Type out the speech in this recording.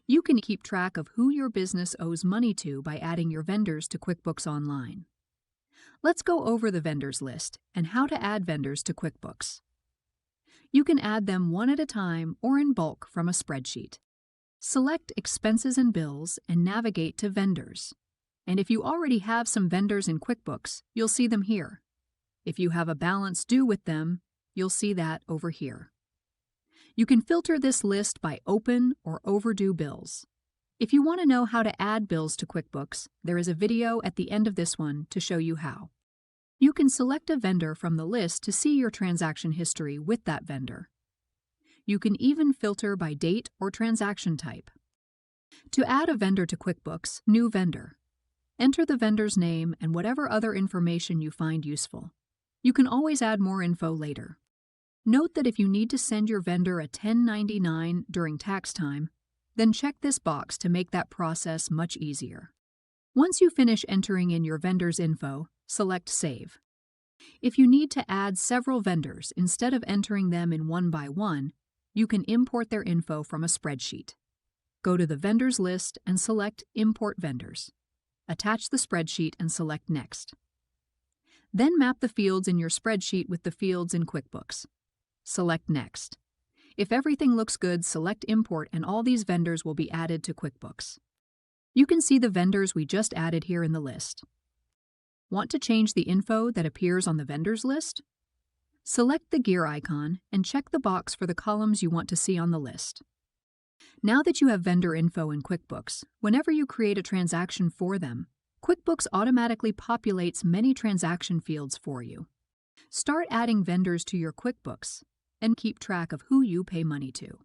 You can keep track of who your business owes money to by adding your vendors to QuickBooks Online. Let's go over the vendors list and how to add vendors to QuickBooks. You can add them one at a time or in bulk from a spreadsheet. Select Expenses and Bills and navigate to Vendors. And if you already have some vendors in QuickBooks, you'll see them here. If you have a balance due with them, you'll see that over here. You can filter this list by open or overdue bills. If you want to know how to add bills to QuickBooks, there is a video at the end of this one to show you how. You can select a vendor from the list to see your transaction history with that vendor. You can even filter by date or transaction type. To add a vendor to QuickBooks, New Vendor. Enter the vendor's name and whatever other information you find useful. You can always add more info later. Note that if you need to send your vendor a 1099 during tax time, then check this box to make that process much easier. Once you finish entering in your vendor's info, select Save. If you need to add several vendors instead of entering them in one by one, you can import their info from a spreadsheet. Go to the vendors list and select Import Vendors. Attach the spreadsheet and select Next. Then map the fields in your spreadsheet with the fields in QuickBooks. Select Next. If everything looks good, select Import and all these vendors will be added to QuickBooks. You can see the vendors we just added here in the list. Want to change the info that appears on the vendors list? Select the gear icon and check the box for the columns you want to see on the list. Now that you have vendor info in QuickBooks, whenever you create a transaction for them, QuickBooks automatically populates many transaction fields for you. Start adding vendors to your QuickBooks and keep track of who you pay money to.